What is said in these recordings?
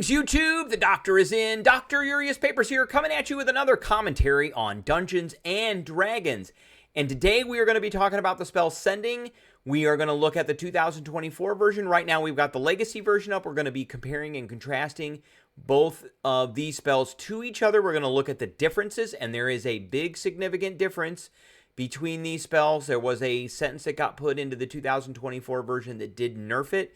Greetings, YouTube! The Doctor is in. Dr. Urius Papers here, coming at you with another commentary on Dungeons and Dragons. And today we are going to be talking about the spell Sending. We are going to look at the 2024 version. Right now we've got the Legacy version up. We're going to be comparing and contrasting both of these spells to each other. We're going to look at the differences, and there is a big significant difference between these spells. There was a sentence that got put into the 2024 version that did nerf it.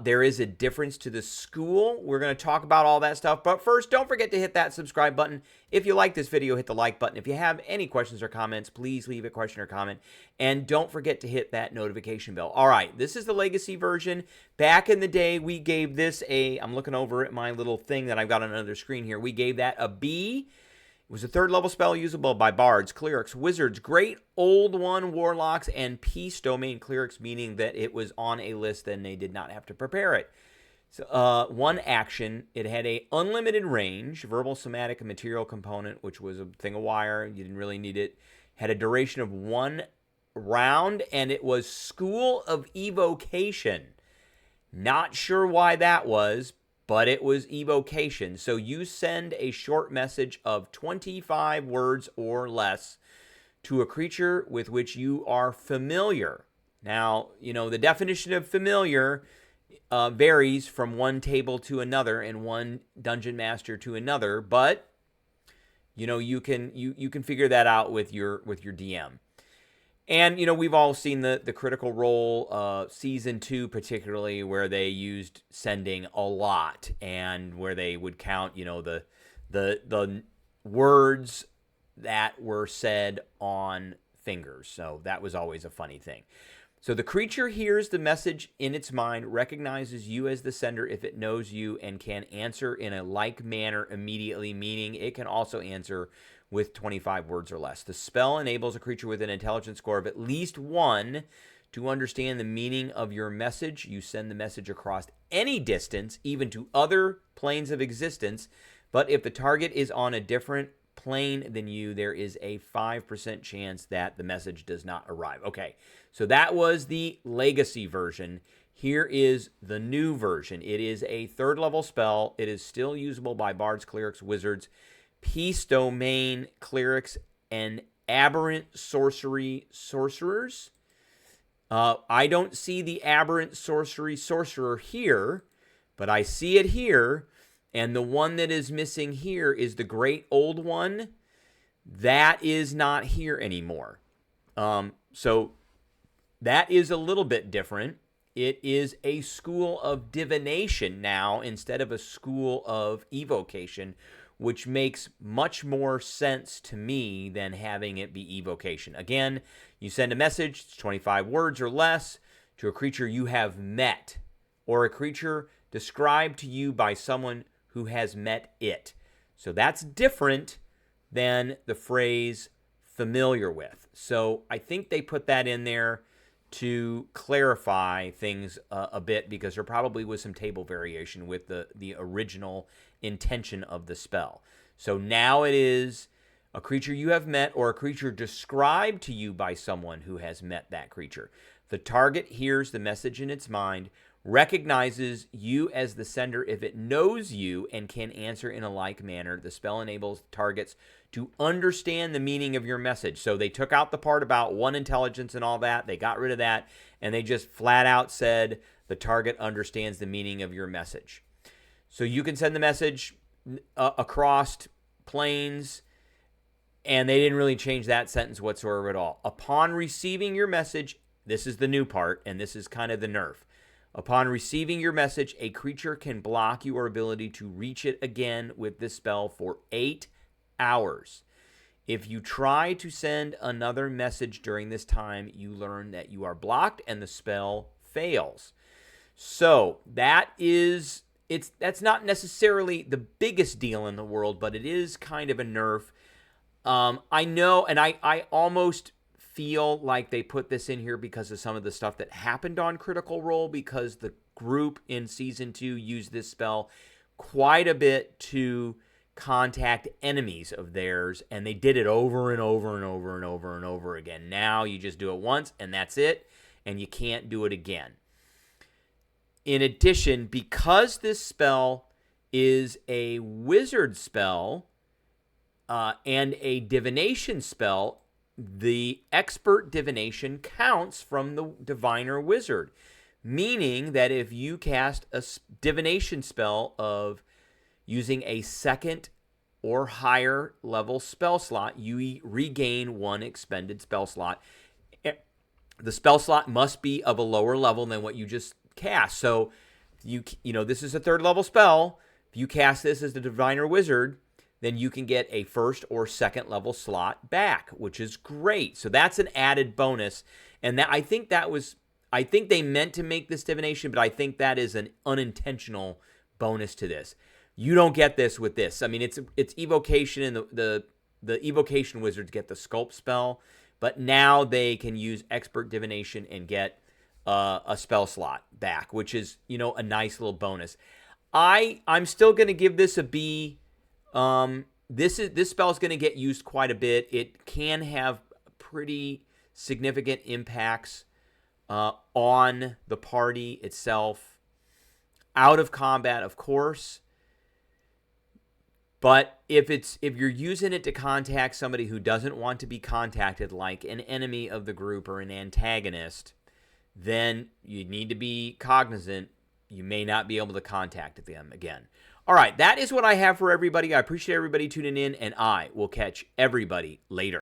There is a difference to the school. We're going to talk about all that stuff. But first, don't forget to hit that subscribe button. If you like this video, hit the like button. If you have any questions or comments, please leave a question or comment. And don't forget to hit that notification bell. All right, this is the Legacy version. Back in the day, we gave this I'm looking over at my little thing that I've got on another screen here. We gave that a B. It was a third level spell usable by bards, clerics, wizards, great old one warlocks, and peace domain clerics, meaning that it was on a list and they did not have to prepare it. So, one action, it had a unlimited range, verbal, somatic, and material component, which was a thing of wire. You didn't really need it. Had a duration of 1 round, and it was School of Evocation. Not sure why that was, but it was evocation. So you send a short message of 25 words or less to a creature with which you are familiar. Now, you know, the definition of familiar varies from one table to another and one dungeon master to another, but you know, you can figure that out with your DM. And, you know, we've all seen the Critical Role Season 2 particularly, where they used sending a lot and where they would count, you know, the words that were said on fingers. So that was always a funny thing. So the creature hears the message in its mind, recognizes you as the sender if it knows you, and can answer in a like manner immediately, meaning it can also answer with 25 words or less. The spell enables a creature with an intelligence score of at least 1 to understand the meaning of your message. You send the message across any distance, even to other planes of existence. But if the target is on a different plane than you, there is a 5% chance that the message does not arrive. Okay, so that was the Legacy version. Here is the new version. It is a third level spell. It is still usable by bards, clerics, wizards, peace domain clerics, and aberrant sorcery sorcerers. I don't see the aberrant sorcery sorcerer here, but I see it here. And the one that is missing here is the great old one. That is not here anymore. So that is a little bit different. It is a school of divination now instead of a school of evocation, which makes much more sense to me than having it be evocation. Again, you send a message, it's 25 words or less, to a creature you have met, or a creature described to you by someone who has met it. So that's different than the phrase familiar with. So I think they put that in there to clarify things a bit, because there probably was some table variation with the original intention of the spell. So now it is a creature you have met or a creature described to you by someone who has met that creature. The target hears the message in its mind, recognizes you as the sender if it knows you, and can answer in a like manner. The spell enables targets to understand the meaning of your message. So they took out the part about 1 intelligence and all that. They got rid of that, and they just flat out said the target understands the meaning of your message. So you can send the message across planes, and they didn't really change that sentence whatsoever at all. Upon receiving your message, this is the new part, and this is kind of the nerf. Upon receiving your message, a creature can block your ability to reach it again with this spell for 8 hours. If you try to send another message during this time, you learn that you are blocked and the spell fails. So that's not necessarily the biggest deal in the world, but it is kind of a nerf. I know, and I almost feel like they put this in here because of some of the stuff that happened on Critical Role, because the group in Season 2 used this spell quite a bit to contact enemies of theirs, and they did it over and over and over and over and over again. Now you just do it once, and that's it, and you can't do it again. In addition, because this spell is a wizard spell and a divination spell. The expert divination counts from the diviner wizard, meaning that if you cast a divination spell of using a second or higher level spell slot, you regain one expended spell slot. The spell slot must be of a lower level than what you just cast. So you know, this is a third level spell. If you cast this as the diviner wizard, then you can get a first or second level slot back, which is great. So that's an added bonus. And that I think they meant to make this divination, but I think that is an unintentional bonus to this. You don't get this with this. I mean, it's evocation, and the evocation wizards get the sculpt spell, but now they can use expert divination and get a spell slot back, which is, you know, a nice little bonus. I'm still going to give this a B. This spell is going to get used quite a bit. It can have pretty significant impacts on the party itself. Out of combat, of course. But if you're using it to contact somebody who doesn't want to be contacted, like an enemy of the group or an antagonist, then you need to be cognizant you may not be able to contact them again. All right, that is what I have for everybody. I appreciate everybody tuning in, and I will catch everybody later.